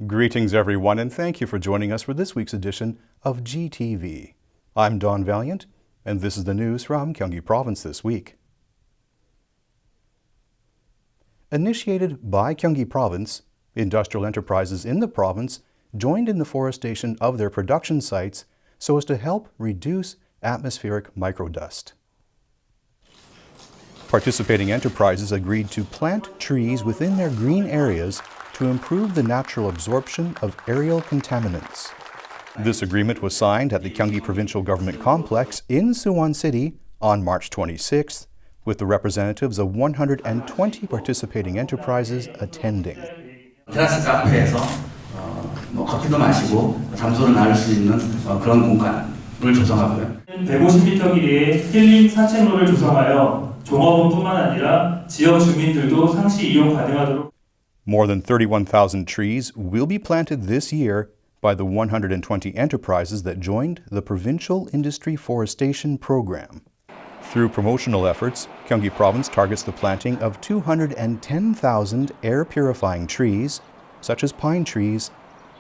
Greetings everyone, and thank you for joining us for this week's edition of GTV. I'm Don Valiant, and this is the news from Gyeonggi Province this week. Initiated by Gyeonggi Province, industrial enterprises in the province joined in the forestation of their production sites so as to help reduce atmospheric microdust. Participating enterprises agreed to plant trees within their green areas to improve the natural absorption of aerial contaminants. This agreement was signed at the Gyeonggi Provincial Government Complex in Suwon City on March 26th, with the representatives of 120 participating enterprises attending. 테라스 카페에서 커피도 마시고 담소를 나눌 수 있는 그런 공간을 조성하고요. 150m 길이의 힐링 산책로를 조성하여 종업원뿐만 아니라 지역 주민들도 상시 이용 가능하도록. More than 31,000 trees will be planted this year by the 120 enterprises that joined the Provincial Industry Forestation Program. Through promotional efforts, Gyeonggi Province targets the planting of 210,000 air-purifying trees, such as pine trees,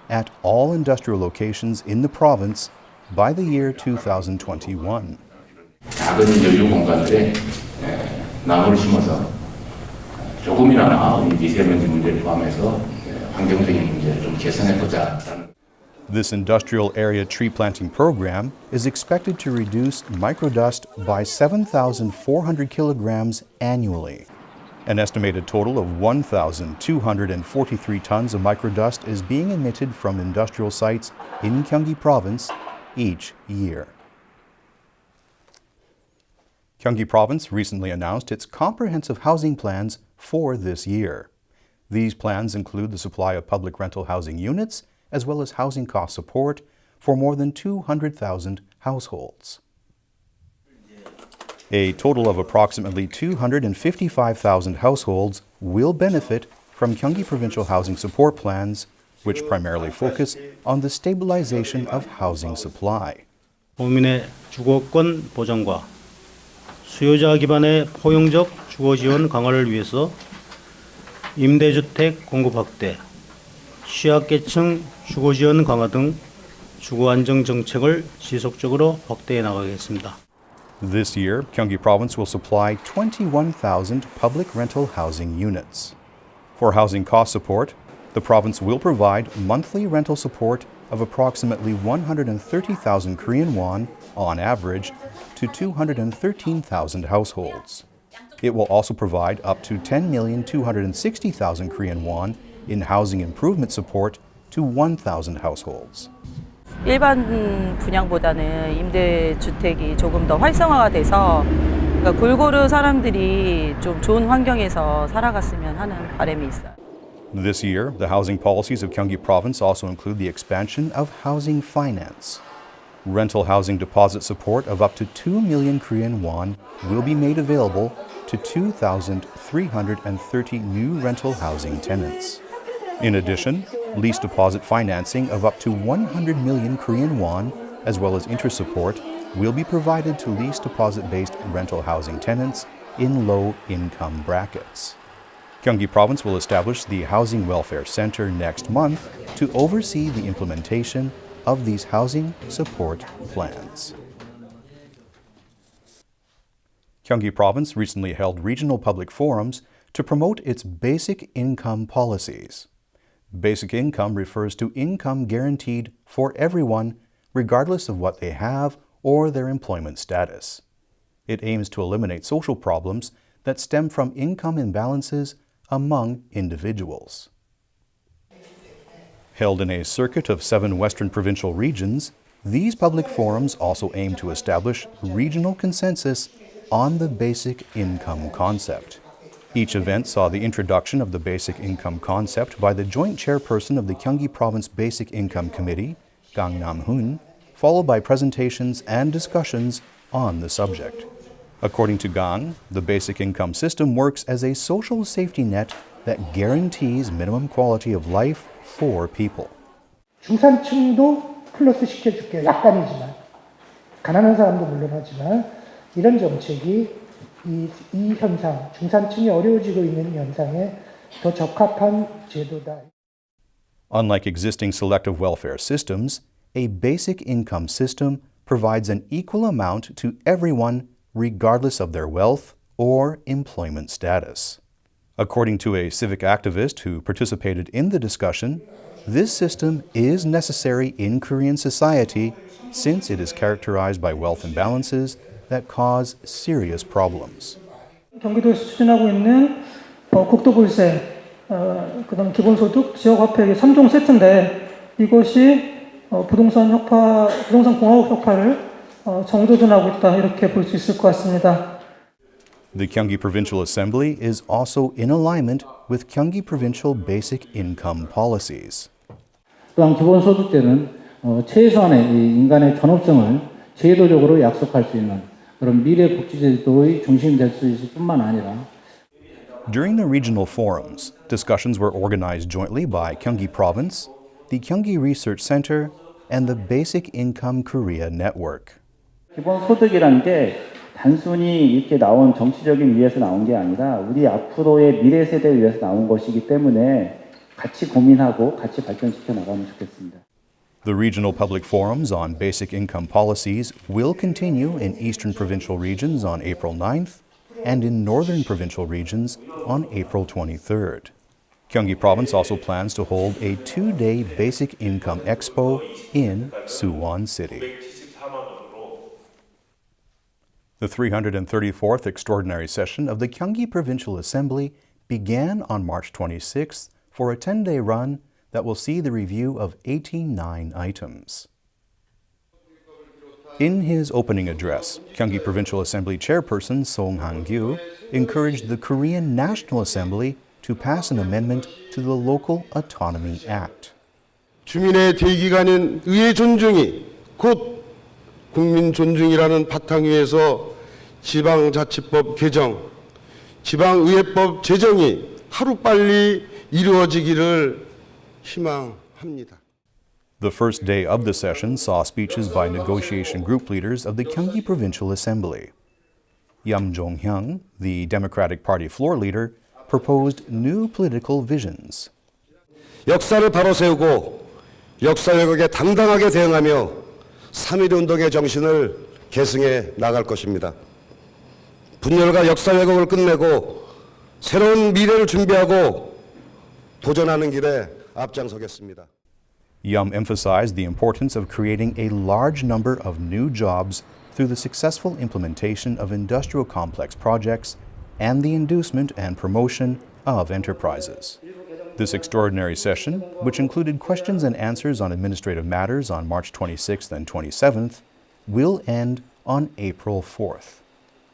at all industrial locations in the province by the year 2021. 작은 여유 공간들에 나무를 심어서 조금이나마 미세먼지 문제를 포함해서 환경적인 문제를 좀 개선해보자. This industrial area tree planting program is expected to reduce microdust by 7,400 kilograms annually. An estimated total of 1,243 tons of microdust is being emitted from industrial sites in Gyeonggi Province each year. Gyeonggi Province recently announced its comprehensive housing plans for this year. These plans include the supply of public rental housing units as well as housing cost support for more than 200,000 households. A total of approximately 255,000 households will benefit from Gyeonggi Provincial Housing Support Plans, which primarily focus on the stabilization of housing supply. 도민의 주거권 보장과 수요자 기반의 포용적 주거 지원 강화를 위해서 임대주택 공급 확대, 취약계층 주거 지원 강화 등 주거 안정 정책을 지속적으로 확대해 나가겠습니다. This year, Gyeonggi Province will supply 21,000 public rental housing units. For housing cost support, the province will provide monthly rental support of approximately 130,000 Korean won on average to 213,000 households. It will also provide up to 10,260,000 Korean won in housing improvement support to 1,000 households. 일반 분양보다는 임대주택이 조금 더 활성화가 돼서 골고루 사람들이 좀 좋은 환경에서 살아갔으면 하는 바람이 있어요. This year, the housing policies of Gyeonggi Province also include the expansion of housing finance. Rental housing deposit support of up to 2 million Korean won will be made available to 2,330 new rental housing tenants. In addition, lease deposit financing of up to 100 million Korean won, as well as interest support, will be provided to lease deposit-based rental housing tenants in low-income brackets. Gyeonggi Province will establish the Housing Welfare Center next month to oversee the implementation of these housing support plans. Gyeonggi Province recently held regional public forums to promote its basic income policies. Basic income refers to income guaranteed for everyone, regardless of what they have or their employment status. It aims to eliminate social problems that stem from income imbalances among individuals. Held in a circuit of 7 Western provincial regions, these public forums also aim to establish regional consensus on the basic income concept. Each event saw the introduction of the basic income concept by the joint chairperson of the Gyeonggi Province Basic Income Committee, Kang Nam-hoon, followed by presentations and discussions on the subject. According to Gang, the basic income system works as a social safety net that guarantees minimum quality of life for people. 중산층도 플러스 시켜줄게요. 약간이지만. 가난한 사람도 물론 하지만 이런 정책이 이 현상, 중산층이 어려워지고 있는 현상에 더 적합한 제도다. Unlike existing selective welfare systems, a basic income system provides an equal amount to everyone regardless of their wealth or employment status. According to a civic activist who participated in the discussion, this system is necessary in Korean society since it is characterized by wealth imbalances that cause serious problems. 경기도에서 추진하고 있는 국토불세, 그다음 기본소득, 지역화폐 3종 세트인데 이것이 부동산 공화국 혁파를 정조준하고 있다 이렇게 볼 수 있을 것 같습니다. The Gyeonggi Provincial Assembly is also in alignment with Gyeonggi Provincial basic income policies. 또한 기본소득제는 최소한의 인간의 존엄성을 제도적으로 약속할 수 있는 그런 미래 복지제도의 중심이 될 수 있을 뿐만 아니라 During the regional forums, discussions were organized jointly by Gyeonggi Province, the Gyeonggi Research Center, and the Basic Income Korea Network. 기본소득이라는 게 단순히 이렇게 나온 정치적인 이유에서 나온 게 아니라 우리 앞으로의 미래 세대를 위해서 나온 것이기 때문에 같이 고민하고 같이 발전시켜 나가면 좋겠습니다. The regional public forums on basic income policies will continue in eastern provincial regions on April 9th and in northern provincial regions on April 23rd. Gyeonggi Province also plans to hold a 2-day basic income expo in Suwon City. The 334th extraordinary session of the Gyeonggi Provincial Assembly began on March 26th for a 10-day run that will see the review of 89 items. In his opening address, Gyeonggi Provincial Assembly Chairperson Song Han-gyu encouraged the Korean National Assembly to pass an amendment to the Local Autonomy Act. 주민의 대의기관인 의회 존중이 곧 국민 존중이라는 바탕 위에서 지방자치법 개정, 지방의회법 제정이 하루빨리 이루어지기를 희망합니다. The first day of the session saw speeches by negotiation group leaders of the Gyeonggi Provincial Assembly. Jun-yeong, the Democratic Party floor leader, proposed new political visions. 역사를 바로 세우고 역사 왜곡에 당당하게 대응하며 3.1 운동의 정신을 계승해 나갈 것입니다. 분열과 역사 왜곡을 끝내고 새로운 미래를 준비하고 도전하는 길에 앞장서겠습니다. Yum emphasized the importance of creating a large number of new jobs through the successful implementation of industrial complex projects and the inducement and promotion of enterprises. This extraordinary session, which included questions and answers on administrative matters on March 26th and 27th, will end on April 4th.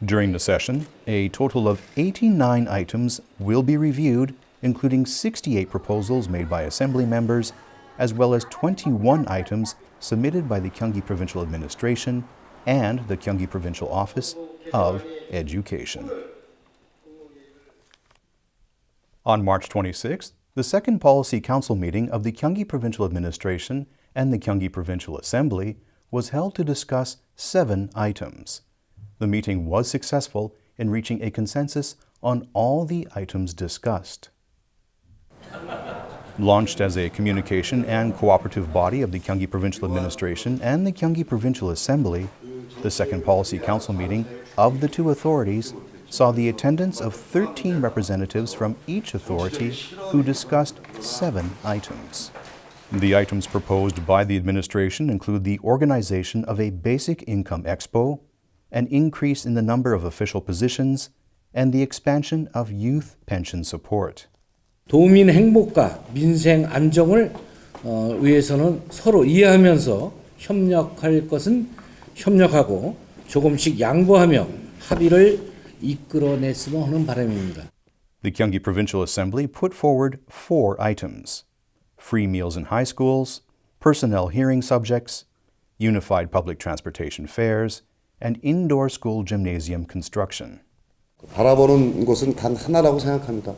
During the session, a total of 89 items will be reviewed, including 68 proposals made by Assembly members, as well as 21 items submitted by the Gyeonggi Provincial Administration and the Gyeonggi Provincial Office of Education. On March 26th, the second Policy Council meeting of the Gyeonggi Provincial Administration and the Gyeonggi Provincial Assembly was held to discuss 7 items. The meeting was successful in reaching a consensus on all the items discussed. Launched as a communication and cooperative body of the Gyeonggi Provincial Administration and the Gyeonggi Provincial Assembly, the second Policy Council meeting of the two authorities saw the attendance of 13 representatives from each authority who discussed 7 items. The items proposed by the administration include the organization of a basic income expo, an increase in the number of official positions, and the expansion of youth pension support. 도민 행복과 민생 안정을 위해서는 서로 이해하면서 협력할 것은 협력하고 조금씩 양보하며 합의를 이끌어냈으면 하는 바람입니다. The Gyeonggi Provincial Assembly put forward 4 items: free meals in high schools, personnel hearing subjects, unified public transportation fares, and indoor school gymnasium construction. 바라보는 것은 단 하나라고 생각합니다.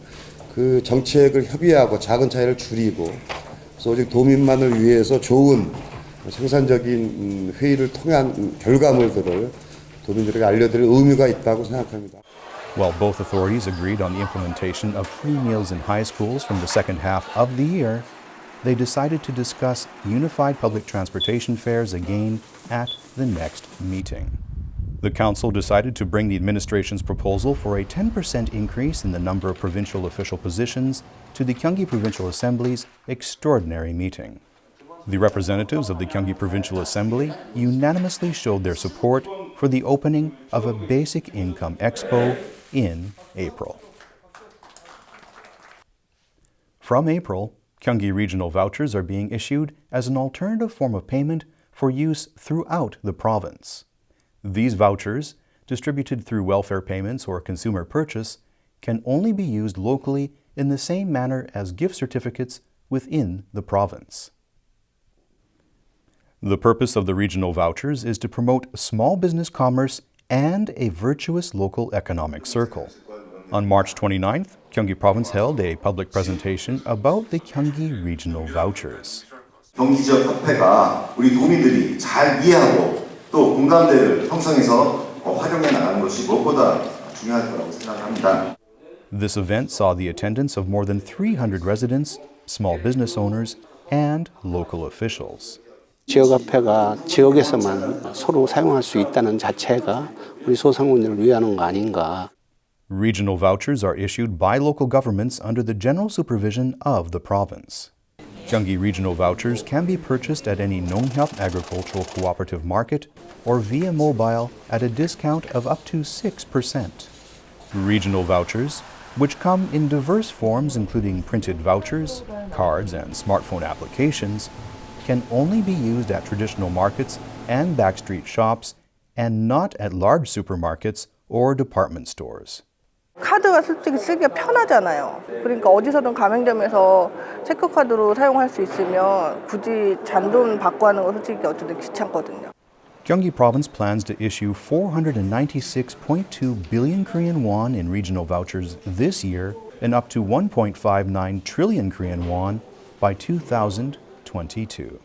그 정책을 협의하고 작은 차이를 줄이고 오직 도민만을 위해서 좋은 생산적인 회의를 통한 결과물들을 도민들에게 알려드릴 의무가 있다고 생각합니다. While both authorities agreed on the implementation of free meals in high schools from the second half of the year, they decided to discuss unified public transportation fares again at the next meeting. The council decided to bring the administration's proposal for a 10% increase in the number of provincial official positions to the Gyeonggi Provincial Assembly's extraordinary meeting. The representatives of the Gyeonggi Provincial Assembly unanimously showed their support for the opening of a basic income expo in April. From April, Gyeonggi regional vouchers are being issued as an alternative form of payment for use throughout the province. These vouchers, distributed through welfare payments or consumer purchase, can only be used locally in the same manner as gift certificates within the province. The purpose of the regional vouchers is to promote small business commerce and a virtuous local economic circle. On March 29th, Gyeonggi Province held a public presentation about the Gyeonggi regional vouchers. 경기 지역 협회가 우리 도민들이 잘 이해하고 또 공감대를 형성해서 활용해 나가는 것이 무엇보다 중요할 거라고 생각합니다. This event saw the attendance of more than 300 residents, small business owners, and local officials. 지역화폐가 지역에서만 서로 사용할 수 있다는 자체가 우리 소상공인을 위하는 거 아닌가. Regional vouchers are issued by local governments under the general supervision of the province. Gyeonggi regional vouchers can be purchased at any Nonghyap Agricultural Cooperative Market or via mobile at a discount of up to 6%. Regional vouchers, which come in diverse forms including printed vouchers, cards, and smartphone applications, can only be used at traditional markets and backstreet shops and not at large supermarkets or department stores. 카드가 솔직히 쓰기가 편하잖아요. 그러니까 어디서든 가맹점에서 체크카드로 사용할 수 있으면 굳이 잔돈 받고 하는 거 솔직히 어쨌든 귀찮거든요. Gyeonggi Province plans to issue 496.2 billion Korean won in regional vouchers this year and up to 1.59 trillion Korean won by 2022.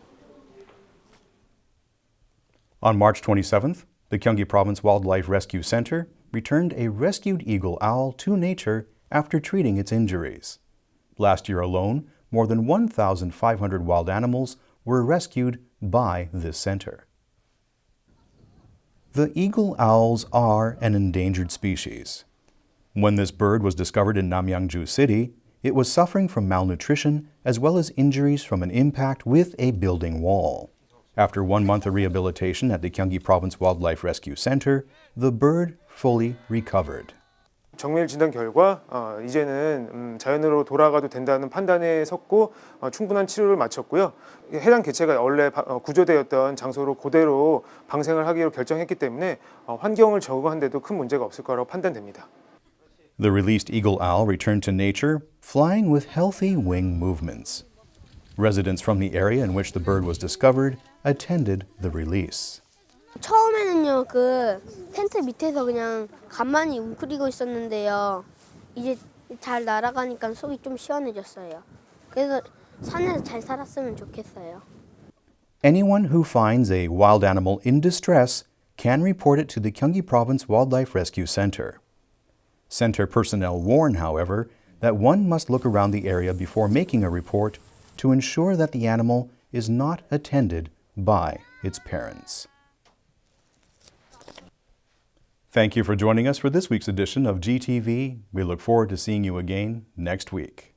On March 27th, the Gyeonggi Province Wildlife Rescue Center returned a rescued eagle owl to nature after treating its injuries. Last year alone, more than 1,500 wild animals were rescued by this center. The eagle owls are an endangered species. When this bird was discovered in Namyangju City, it was suffering from malnutrition as well as injuries from an impact with a building wall. After 1 month of rehabilitation at the Gyeonggi Province Wildlife Rescue Center, the bird fully recovered. 정밀 진단 결과 이제는 자연으로 돌아가도 된다는 판단에 섰고 충분한 치료를 마쳤고요. 해당 개체가 원래 구조되었던 장소로 그대로 방생을 하기로 결정했기 때문에 환경을 적응한 데도 큰 문제가 없을 거라고 판단됩니다. The released eagle owl returned to nature, flying with healthy wing movements. Residents from the area in which the bird was discovered attended the release. 처음에는요, 그 텐트 밑에서 그냥 가만히 웅크리고 있었는데요. 이제 잘 날아가니까 속이 좀 시원해졌어요. 그래서 산에서 잘 살았으면 좋겠어요. Anyone who finds a wild animal in distress can report it to the Gyeonggi Province Wildlife Rescue Center. Center personnel warn, however, that one must look around the area before making a report to ensure that the animal is not attended by its parents. Thank you for joining us for this week's edition of GTV. We look forward to seeing you again next week.